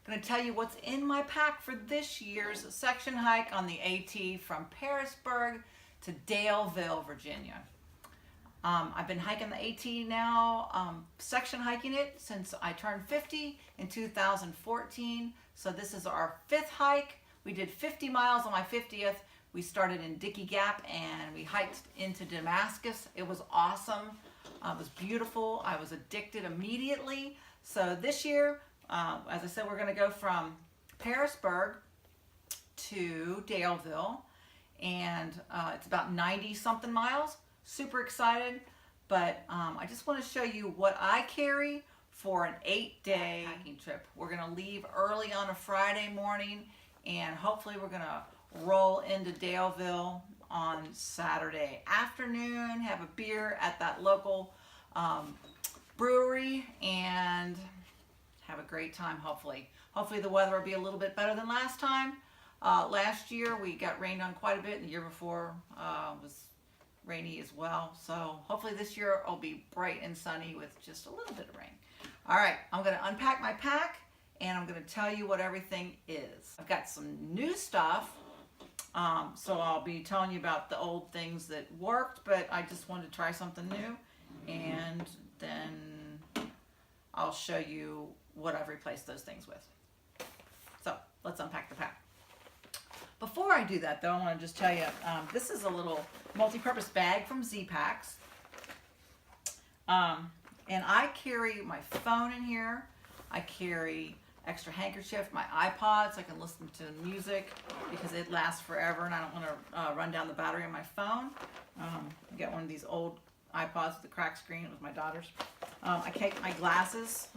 going to tell you what's in my pack for this year's section hike on the AT from Parisburg to Daleville, Virginia. I've been hiking the AT now, section hiking it since I turned 50 in 2014. So this is our 5th hike. We did 50 miles on my 50th. We started in Dickey Gap and we hiked into Damascus. It was awesome. It was beautiful. I was addicted immediately. So this year, as I said, we're going to go from Parisburg to Daleville, and it's about 90 something miles. Super excited, but I just want to show you what I carry for an 8-day hiking trip. We're going to leave early on a Friday morning, and hopefully we're going to roll into Daleville on Saturday afternoon, have a beer at that local brewery, and have a great time. Hopefully the weather will be a little bit better than last time. Last year we got rained on quite a bit, and the year before was rainy as well. So hopefully this year it'll be bright and sunny with just a little bit of rain. All right, I'm going to unpack my pack and I'm going to tell you what everything is. I've got some new stuff, so I'll be telling you about the old things that worked, but I just wanted to try something new, and then I'll show you what I've replaced those things with. So let's unpack the pack. Before I do that though, I want to just tell you, this is a little multi-purpose bag from Z-Packs. And I carry my phone in here. I carry extra handkerchief, my iPod, so I can listen to music because it lasts forever and I don't want to run down the battery on my phone. I got one of these old iPods with the cracked screen. It was my daughter's. I keep my glasses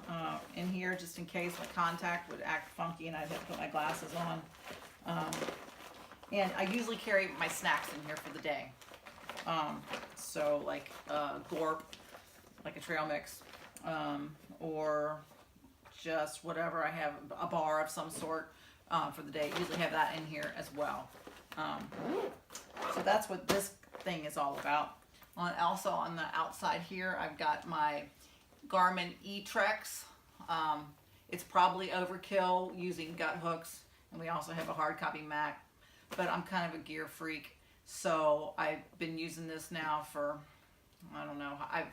in here just in case my contact would act funky and I'd have to put my glasses on. And I usually carry my snacks in here for the day. So like Gorp, like a trail mix, or just whatever. I have a bar of some sort for the day. I usually have that in here as well. So that's what this thing is all about. Also on the outside here, I've got my Garmin E-Trex. It's probably overkill using gut hooks, and we also have a hard copy Mac, but I'm kind of a gear freak, so I've been using this now for, I don't know, I've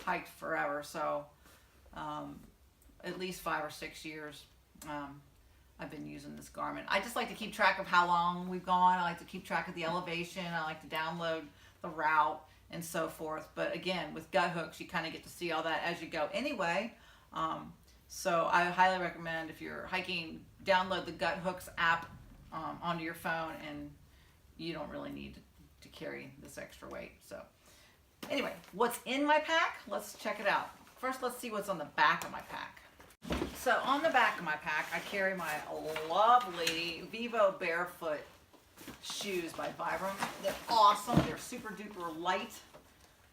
hiked forever, so at least 5 or 6 years I've been using this Garmin. I just like to keep track of how long we've gone. I like to keep track of the elevation. I like to download the route and so forth. But again, with gut hooks, you kind of get to see all that as you go anyway. So I highly recommend, if you're hiking, download the Gut Hooks app onto your phone, and you don't really need to carry this extra weight. So anyway, what's in my pack? Let's check it out. First, let's see what's on the back of my pack. So on the back of my pack, I carry my lovely Vivo Barefoot shoes by Vibram. They're awesome. They're super duper light,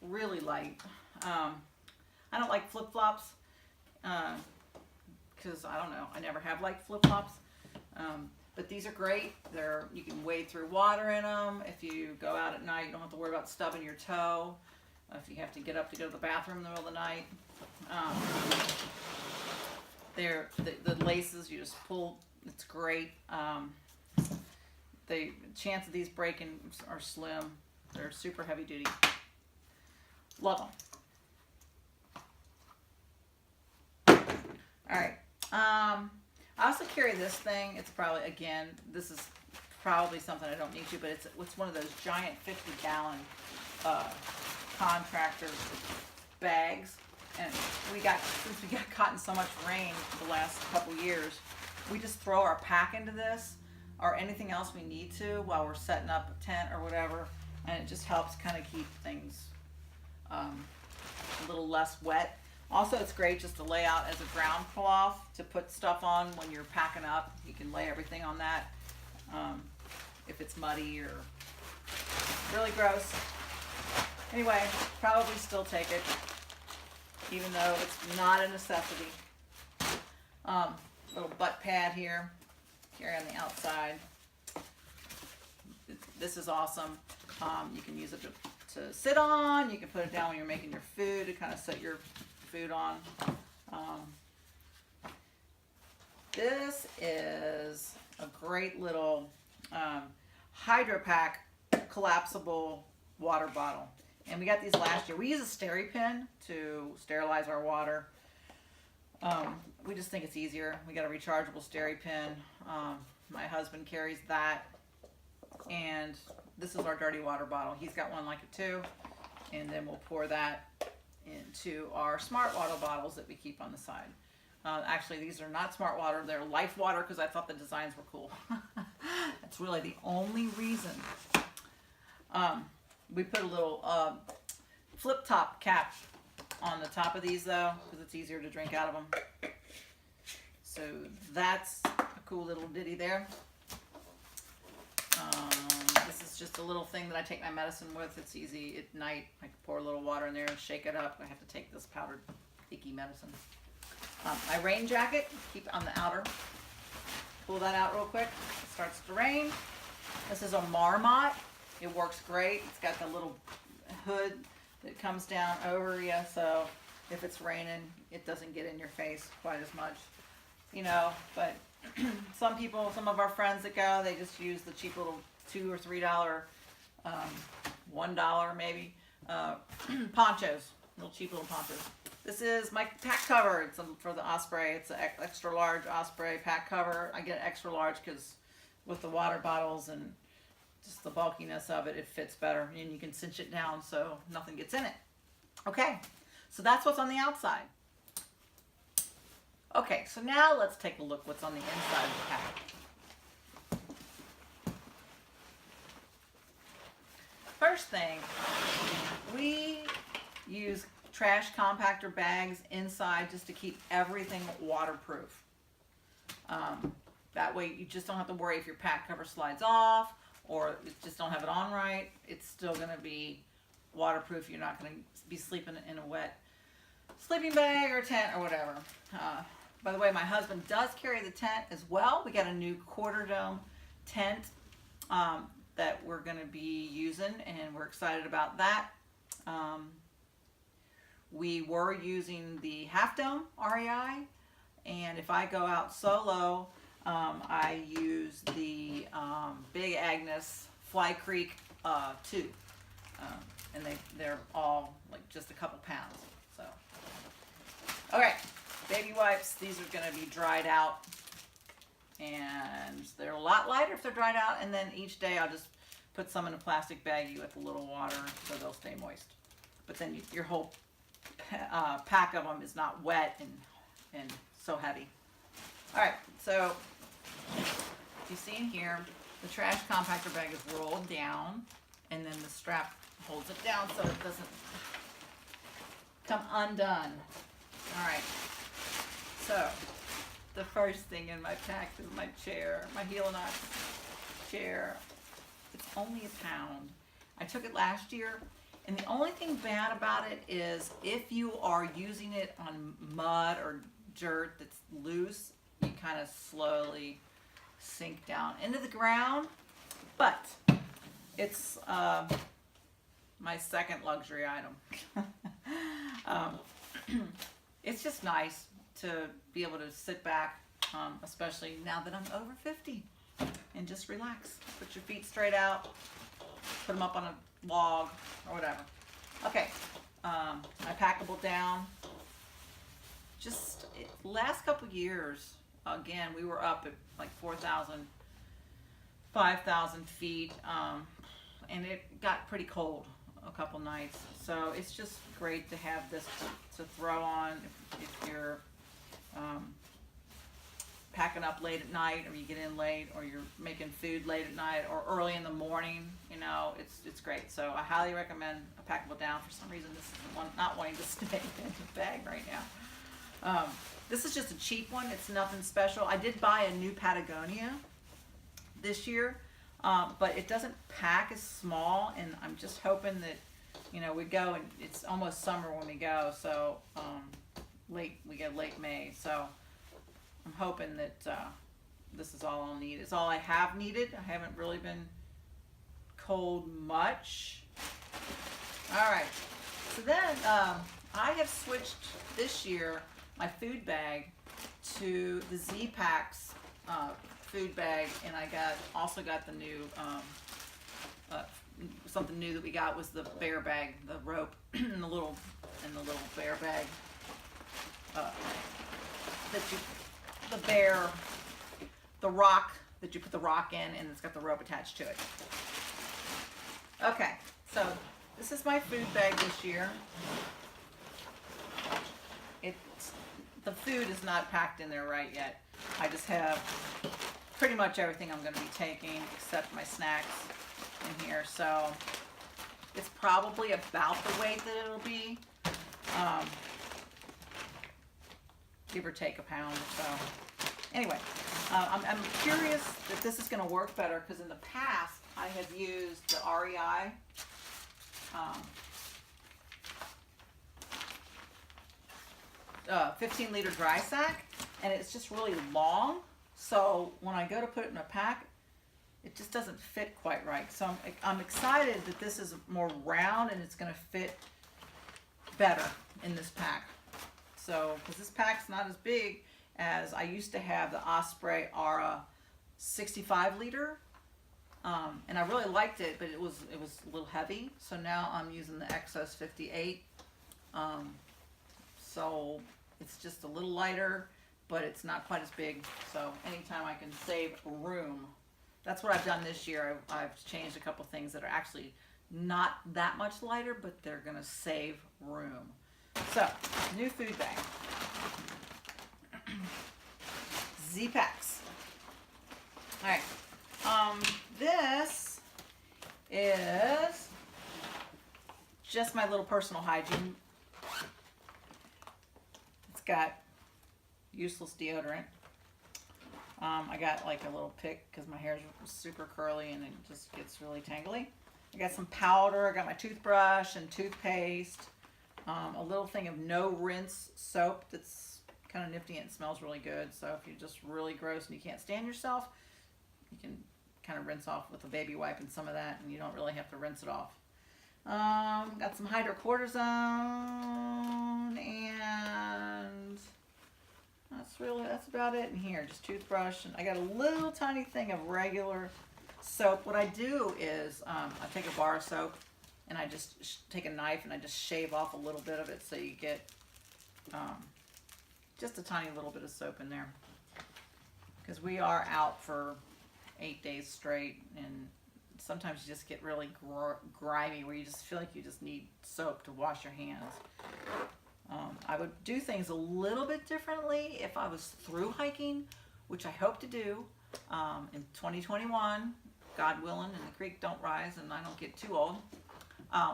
really light. I don't like flip-flops because I don't know, I never have liked flip-flops. But these are great. You can wade through water in them. If you go out at night, you don't have to worry about stubbing your toe. If you have to get up to go to the bathroom in the middle of the night. The laces, you just pull, it's great. The chance of these breaking are slim. They're super heavy duty. Love them. All right. I also carry this thing. It's probably, again, this is probably something I don't need to, but it's one of those giant 50-gallon contractor bags. And since we got caught in so much rain the last couple years, we just throw our pack into this or anything else we need to while we're setting up a tent or whatever, and it just helps kind of keep things a little less wet. Also, it's great just to lay out as a ground cloth to put stuff on when you're packing up. You can lay everything on that if it's muddy or really gross. Anyway, probably still take it, even though it's not a necessity. Little butt pad here, carry on the outside. This is awesome. You can use it to sit on. You can put it down when you're making your food to kind of set your food on. This is a great little Hydro Pack collapsible water bottle. And we got these last year. We use a SteriPen to sterilize our water. We just think it's easier. We got a rechargeable SteriPen. My husband carries that. And this is our dirty water bottle. He's got one like it too. And then we'll pour that into our smart water bottles that we keep on the side. Actually, these are not smart water. They're life water because I thought the designs were cool. That's really the only reason. We put a little flip top cap on the top of these though because it's easier to drink out of them. So that's a cool little ditty there. This is just a little thing that I take my medicine with. It's easy at night. I can pour a little water in there and shake it up. I have to take this powdered icky medicine. My rain jacket, keep it on the outer. Pull that out real quick. It starts to rain. This is a Marmot. It works great. It's got the little hood that comes down over you, so if it's raining, it doesn't get in your face quite as much, you know. But some people, some of our friends that go, they just use the cheap little $2 or $3, $1 maybe, ponchos, little cheap little ponchos. This is my pack cover. It's for the Osprey. It's an extra large Osprey pack cover. I get extra large because with the water bottles and just the bulkiness of it, it fits better. And you can cinch it down so nothing gets in it. Okay, so that's what's on the outside. Okay, so now let's take a look what's on the inside of the pack. First thing, we use trash compactor bags inside just to keep everything waterproof. That way you just don't have to worry if your pack cover slides off or you just don't have it on right. It's still going to be waterproof. You're not going to be sleeping in a wet sleeping bag or tent or whatever. By the way, my husband does carry the tent as well. We got a new quarter dome tent that we're going to be using, and we're excited about that. We were using the half dome REI, and if I go out solo, I use the Big Agnes Fly Creek 2, and they're all like just a couple pounds. So, all right, baby wipes. These are going to be dried out, and they're a lot lighter if they're dried out. And then each day I'll just put some in a plastic baggie with a little water so they'll stay moist. But then your whole pack of them is not wet and so heavy. All right, so you see in here, the trash compactor bag is rolled down, and then the strap holds it down so it doesn't come undone. All right, so the first thing in my pack is my chair, my heel knot chair. It's only a pound. I took it last year. And the only thing bad about it is if you are using it on mud or dirt that's loose, you kind of slowly sink down into the ground. But it's my second luxury item. It's just nice to be able to sit back, especially now that I'm over 50, and just relax. Put your feet straight out, put them up on a log or whatever. Okay, my packable down. Just last couple years, again, we were up at like 4,000, 5,000 feet, and it got pretty cold a couple nights. So it's just great to have this to throw on if you're packing up late at night, or you get in late, or you're making food late at night or early in the morning. You know, it's great. So I highly recommend a packable down. For some reason, this is one not wanting to stay in the bag right now. This is just a cheap one. It's nothing special. I did buy a new Patagonia this year, but it doesn't pack as small, and I'm just hoping that, you know, we go, and it's almost summer when we go, so we get late May, so I'm hoping that this is all I'll need. It's all I have needed. I haven't really been cold much. All right, so then I have switched this year my food bag to the Z-Packs food bag, and I also got the new something new that we got was the bear bag, the rope and the little bear bag the rock that you put the rock in, and it's got the rope attached to it. Okay, so this is my food bag this year. The food is not packed in there right yet. I just have pretty much everything I'm going to be taking except my snacks in here. So it's probably about the weight that it'll be, give or take a pound or so. Anyway, I'm curious if this is going to work better, because in the past I have used the REI 15-liter dry sack, and it's just really long. So when I go to put it in a pack, it just doesn't fit quite right. So I'm excited that this is more round and it's going to fit better in this pack. So, because this pack's not as big as I used to have the Osprey 65-liter, and I really liked it, but it was a little heavy. So now I'm using the Exos 58. So it's just a little lighter, but it's not quite as big. So anytime I can save room, that's what I've done this year. I've changed a couple things that are actually not that much lighter, but they're going to save room. So, new food bag. Z-Packs. All right. This is just my little personal hygiene. It's got useless deodorant. I got like a little pick because my hair is super curly and it just gets really tangly. I got some powder. I got my toothbrush and toothpaste. A little thing of no rinse soap that's kind of nifty and it smells really good. So if you're just really gross and you can't stand yourself, you can kind of rinse off with a baby wipe and some of that, and you don't really have to rinse it off. Got some hydrocortisone, and that's about it in here. Just toothbrush, and I got a little tiny thing of regular soap. What I do is I take a bar of soap and I just take a knife and I just shave off a little bit of it, so you get just a tiny little bit of soap in there, because we are out for 8 days straight, and sometimes you just get really grimy where you just feel like you just need soap to wash your hands. I would do things a little bit differently if I was through hiking, which I hope to do in 2021, God willing, and the creek don't rise and I don't get too old,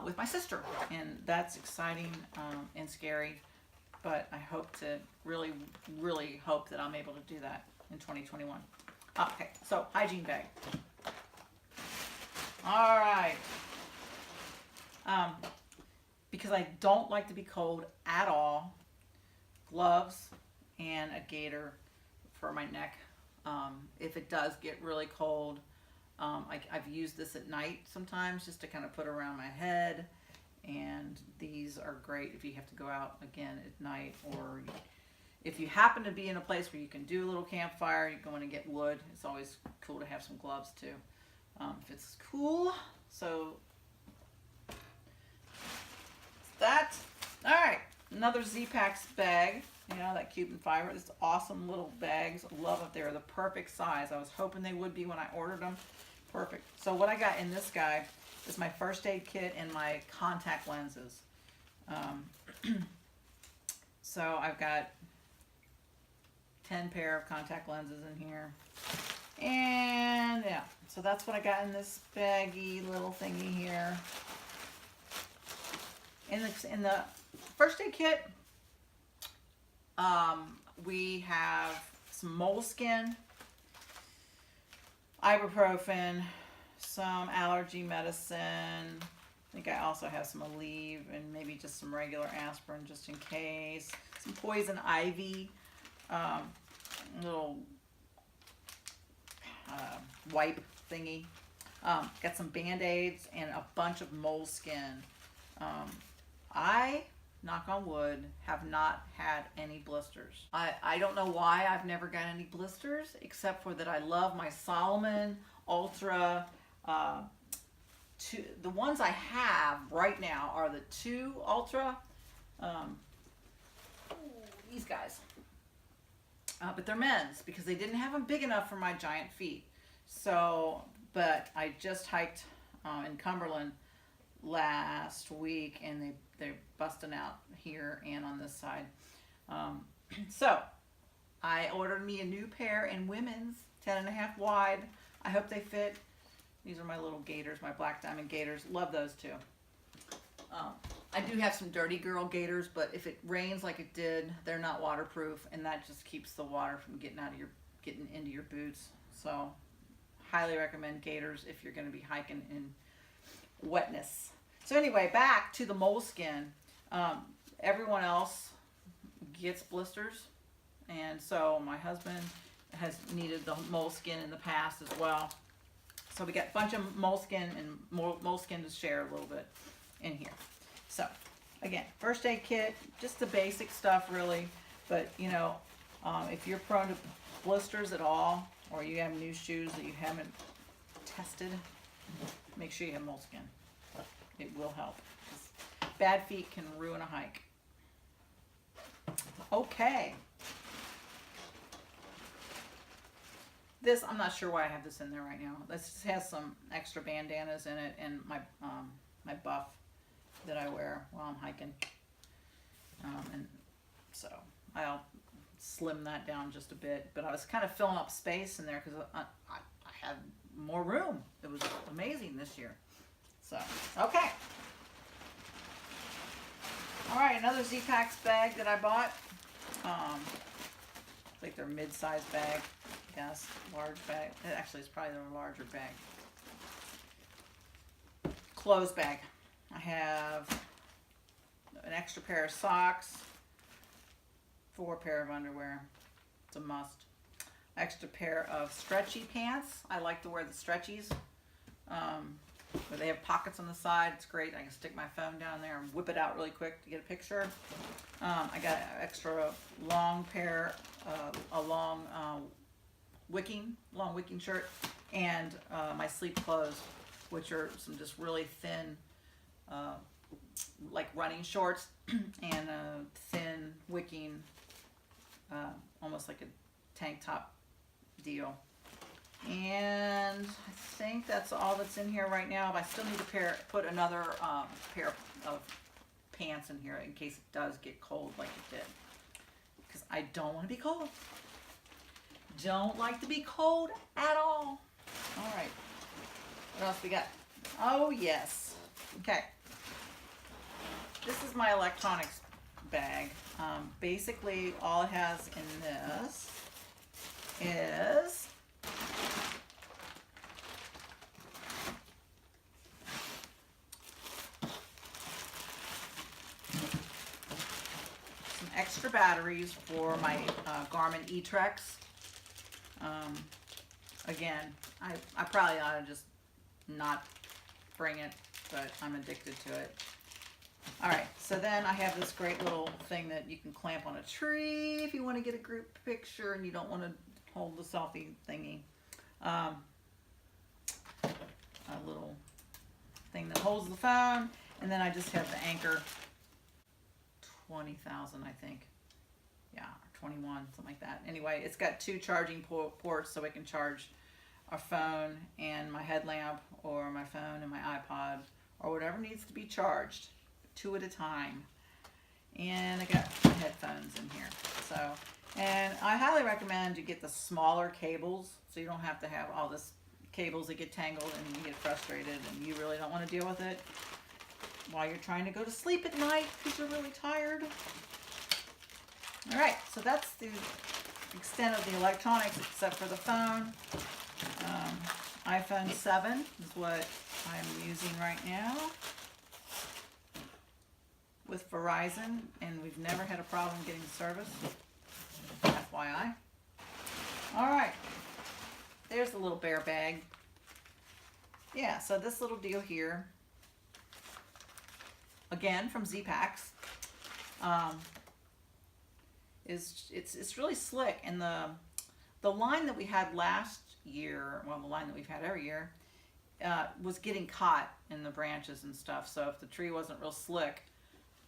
with my sister. And that's exciting and scary, but I hope to really, really hope that I'm able to do that in 2021. Okay, so hygiene bag. All right. Because I don't like to be cold at all, gloves and a gaiter for my neck. If it does get really cold, I've used this at night sometimes just to kind of put around my head, and these are great if you have to go out again at night, or if you happen to be in a place where you can do a little campfire, you go in and get wood. It's always cool to have some gloves too, if it's cool. So that. All right, another Z-Packs bag. You know, that Cuban fiber. This awesome little bags. Love it. They're the perfect size. I was hoping they would be when I ordered them. Perfect. So what I got in this guy is my first aid kit and my contact lenses. So I've got 10 pair of contact lenses in here. And yeah, so that's what I got in this baggy little thingy here. In the first aid kit, we have some moleskin, ibuprofen, some allergy medicine. I think I also have some Aleve and maybe just some regular aspirin just in case. Some poison ivy, little wipe thingy. Got some Band-Aids and a bunch of moleskin. I knock on wood, have not had any blisters. I don't know why I've never got any blisters, except for that I love my Solomon Ultra. The ones I have right now are the 2 Ultra. These guys. But they're men's because they didn't have them big enough for my giant feet. So, but I just hiked in Cumberland last week, and they're busting out here and on this side. So I ordered me a new pair in women's, 10.5 wide. I hope they fit. These are my little gaiters, my black diamond gaiters. Love those too. I do have some dirty girl gaiters, but if it rains like it did, they're not waterproof, and that just keeps the water from getting into your boots. So highly recommend gaiters if you're going to be hiking in wetness. So anyway, back to the moleskin. Everyone else gets blisters, and so my husband has needed the moleskin in the past as well. So we got a bunch of moleskin and moleskin to share a little bit in here. So again, first aid kit, just the basic stuff really. But you know, if you're prone to blisters at all, or you have new shoes that you haven't tested, make sure you have moleskin. It will help. Bad feet can ruin a hike. Okay. This, I'm not sure why I have this in there right now. This just has some extra bandanas in it, and my buff that I wear while I'm hiking. And so I'll slim that down just a bit. But I was kind of filling up space in there because I had more room. It was amazing this year. So, okay. All right, another Z-Packs bag that I bought. Like their mid-size bag. Yes, large bag. Actually, it's probably their larger bag. Clothes bag. I have an extra pair of socks, 4 pair of underwear. It's a must. Extra pair of stretchy pants. I like to wear the stretchies. Where they have pockets on the side. It's great. I can stick my phone down there and whip it out really quick to get a picture. I got an extra long pair, a long wicking shirt, and my sleep clothes, which are some just really thin, like running shorts, and a thin wicking, almost like a tank top deal. And I think that's all that's in here right now. But I still need to put another pair of pants in here in case it does get cold like it did. Because I don't want to be cold. Don't like to be cold at all. All right. What else we got? Oh, yes. Okay. This is my electronics bag. Basically, all it has in this is some extra batteries for my Garmin eTrex. Again, I probably ought to just not bring it, but I'm addicted to it. All right, so then I have this great little thing that you can clamp on a tree if you want to get a group picture and you don't want to hold the selfie thingy. A little thing that holds the phone, and then I just have the Anchor 20,000, I think. Yeah, or 21, something like that. Anyway, it's got 2 charging ports, so I can charge a phone and my headlamp, or my phone and my iPod, or whatever needs to be charged, 2 at a time. And I got my headphones in here. So, and I highly recommend you get the smaller cables, so you don't have to have all this cables that get tangled and you get frustrated and you really don't want to deal with it while you're trying to go to sleep at night because you're really tired. All right, so that's the extent of the electronics except for the phone. iPhone 7 is what I'm using right now with Verizon, and we've never had a problem getting service. FYI. All right, there's the little bear bag. Yeah, so this little deal here, again from Z-Packs, It's really slick. And the line that we had last year, well, the line that we've had every year, was getting caught in the branches and stuff. So if the tree wasn't real slick,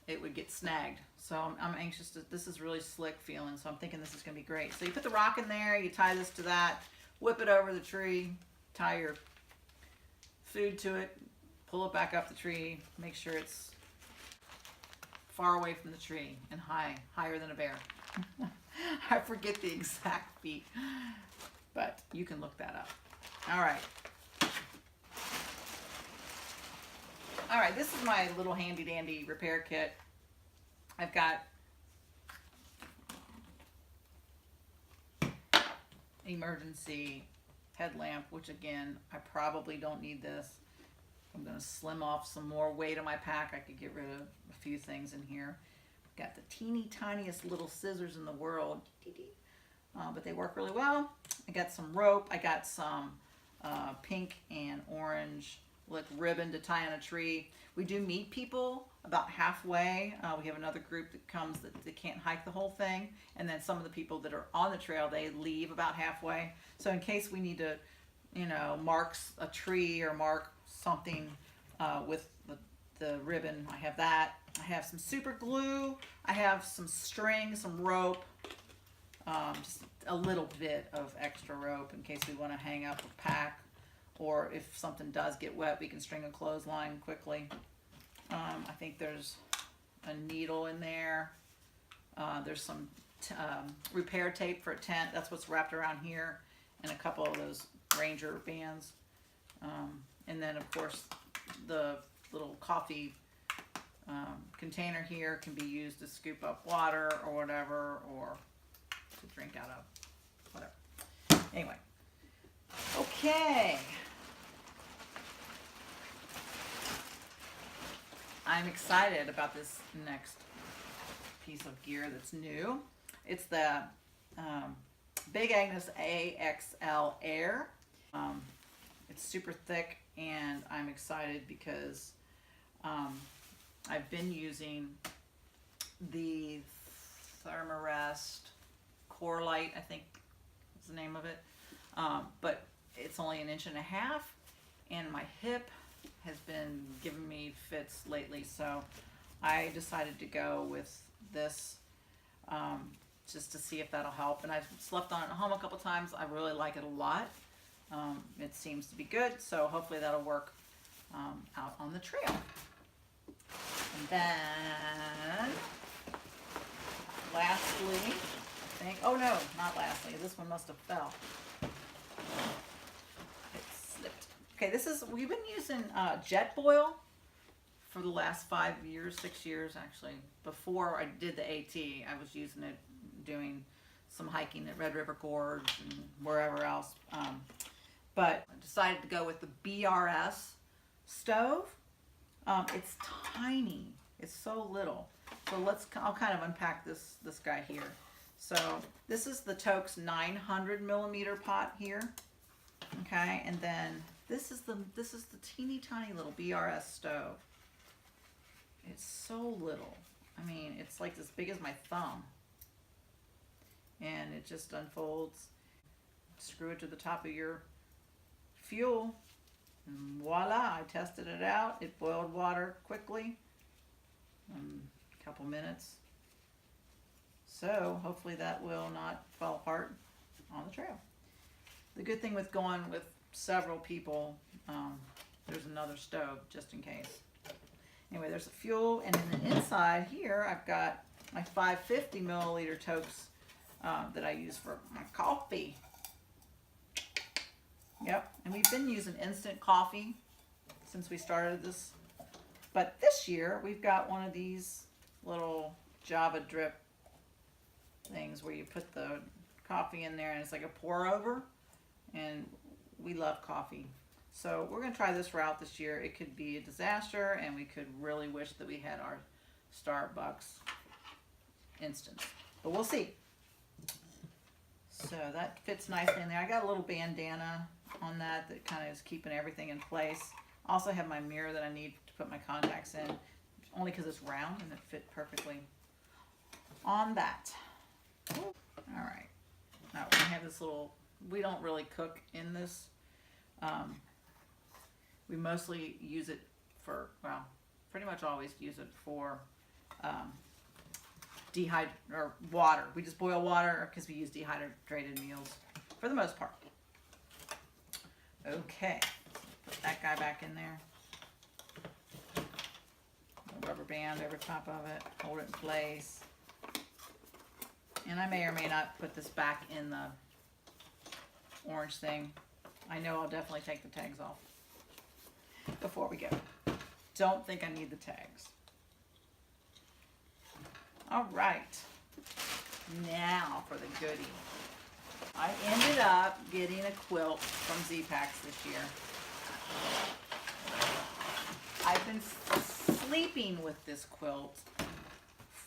it would get snagged. So I'm anxious to, this is really slick feeling, so I'm thinking this is going to be great. So you put the rock in there, you tie this to that, whip it over the tree, tie your food to it, pull it back up the tree, make sure it's far away from the tree and higher than a bear. I forget the exact feet, but you can look that up. All right, this is my little handy dandy repair kit. I've got emergency headlamp, which again, I probably don't need this. I'm going to slim off some more weight on my pack. I could get rid of a few things in here. Got the teeny tiniest little scissors in the world, but they work really well. I got some rope. I got some pink and orange like ribbon to tie on a tree. We do meet people about halfway. We have another group that comes that they can't hike the whole thing, and then some of the people that are on the trail, they leave about halfway. So in case we need to, you know, mark a tree or mark something with the ribbon, I have that. I have some super glue. I have some string, some rope, just a little bit of extra rope in case we want to hang up a pack, or if something does get wet, we can string a clothesline quickly. I think there's a needle in there. There's some repair tape for a tent. That's what's wrapped around here, and a couple of those Ranger bands. And then, of course, the little coffee container here can be used to scoop up water or whatever, or to drink out of, whatever. Anyway, okay. I'm excited about this next piece of gear that's new. It's the Big Agnes AXL Air. It's super thick, and I'm excited because I've been using the Thermarest Core Light, I think is the name of it, but it's only 1.5 inches, and my hip has been giving me fits lately, so I decided to go with this just to see if that'll help. And I've slept on it at home a couple times. I really like it a lot. It seems to be good, so hopefully that'll work out on the trail. And then lastly, I think, oh no, not lastly, this one must have fell. It slipped. Okay, this is, we've been using jet boil for the last 5 years, 6 years actually. Before I did the AT, I was using it doing some hiking at Red River Gorge and wherever else. But I decided to go with the BRS stove. It's tiny. It's so little. So I'll kind of unpack this guy here. So this is the Toke's 900 millimeter pot here. Okay, and then this is the teeny tiny little BRS stove. It's so little. I mean, it's like as big as my thumb. And it just unfolds. Screw it to the top of your fuel. And voila, I tested it out. It boiled water quickly. A couple minutes. So hopefully that will not fall apart on the trail. The good thing with going with several people, there's another stove just in case. Anyway, there's the fuel, and in the inside here, I've got my 550 milliliter Tokes that I use for my coffee. Yep, and we've been using instant coffee since we started this. But this year, we've got one of these little Java drip things where you put the coffee in there and it's like a pour over. And we love coffee. So we're going to try this route this year. It could be a disaster, and we could really wish that we had our Starbucks instant. But we'll see. So that fits nicely in there. I got a little bandana on that kind of is keeping everything in place. Also have my mirror that I need to put my contacts in, only because it's round and it fit perfectly on that. All right. Now we have this little, we don't really cook in this. We mostly use it for, well, pretty much always use it for or water. We just boil water because we use dehydrated meals for the most part. Okay, put that guy back in there. A rubber band over top of it, hold it in place. And I may or may not put this back in the orange thing. I know I'll definitely take the tags off before we go. Don't think I need the tags. All right, now for the goodie. I ended up getting a quilt from Z-Packs this year. I've been sleeping with this quilt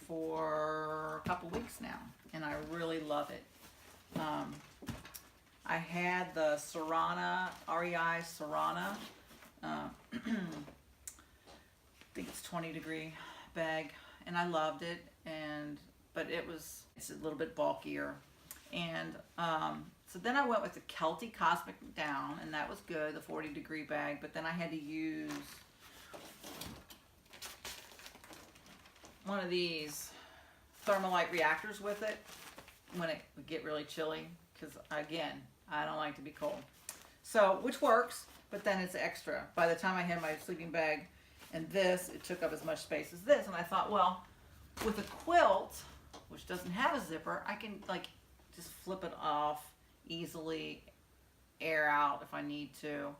for a couple weeks now, and I really love it. I had the Serrana, REI Serrana, I think it's 20-degree bag, and I loved it, but it's a little bit bulkier. And so then I went with the Kelty Cosmic Down, and that was good, the 40-degree bag, but then I had to use one of these Thermalite reactors with it when it would get really chilly, because again, I don't like to be cold. So, which works, but then it's extra. By the time I had my sleeping bag and this, it took up as much space as this, and I thought, well, with a quilt, which doesn't have a zipper, I can like just flip it off easily, air out if I need to,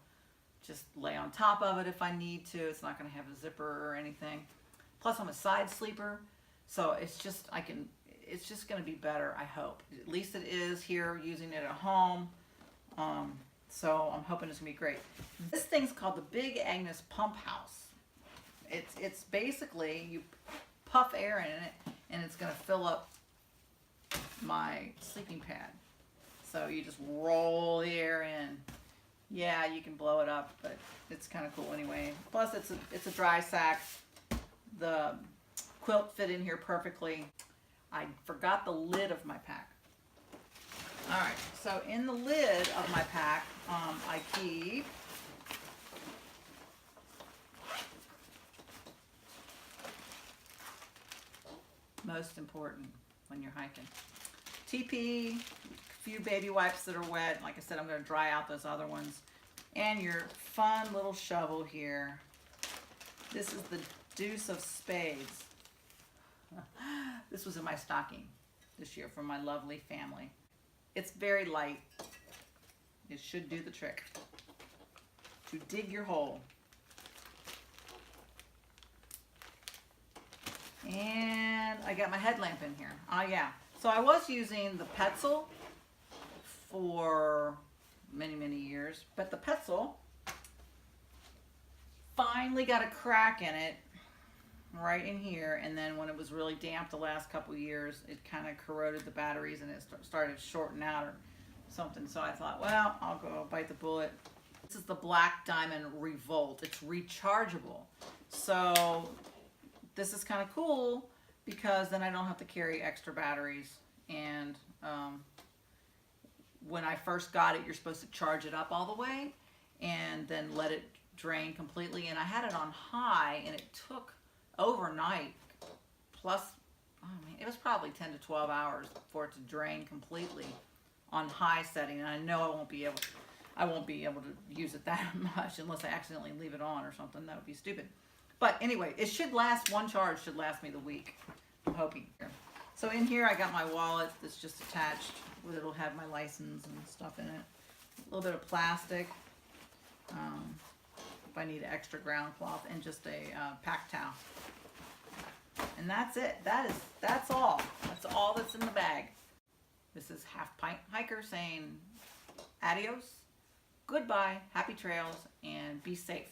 just lay on top of it if I need to. It's not going to have a zipper or anything. Plus I'm a side sleeper, so it's just going to be better, I hope. At least it is here using it at home. So I'm hoping it's going to be great. This thing's called the Big Agnes Pump House. It's basically, you puff air in it and it's going to fill up my sleeping pad. So you just roll the air in. Yeah, you can blow it up, but it's kind of cool anyway. Plus it's a dry sack. The quilt fit in here perfectly. I forgot the lid of my pack. All right, so in the lid of my pack, I keep most important when you're hiking. TP, a few baby wipes that are wet. Like I said, I'm going to dry out those other ones. And your fun little shovel here. This is the Deuce of Spades. This was in my stocking this year from my lovely family. It's very light. It should do the trick to dig your hole. And I got my headlamp in here. Oh yeah. So I was using the Petzl for many, many years, but the Petzl finally got a crack in it right in here, and then when it was really damp the last couple of years, it kind of corroded the batteries and it started shorting out or something. So I thought, well, I'll go bite the bullet. This is the Black Diamond Revolt. It's rechargeable. So this is kind of cool because then I don't have to carry extra batteries. And when I first got it, you're supposed to charge it up all the way and then let it drain completely. And I had it on high, and it took overnight, plus, I mean, it was probably 10 to 12 hours for it to drain completely on high setting. And I know I won't be able to use it that much unless I accidentally leave it on or something. That would be stupid. But anyway, it should last, one charge should last me the week, I'm hoping. So in here I got my wallet that's just attached. It'll have my license and stuff in it. A little bit of plastic. If I need extra ground cloth, and just a pack towel. And that's it. That's all. That's all that's in the bag. This is Half Pint Hiker saying adios, goodbye, happy trails, and be safe.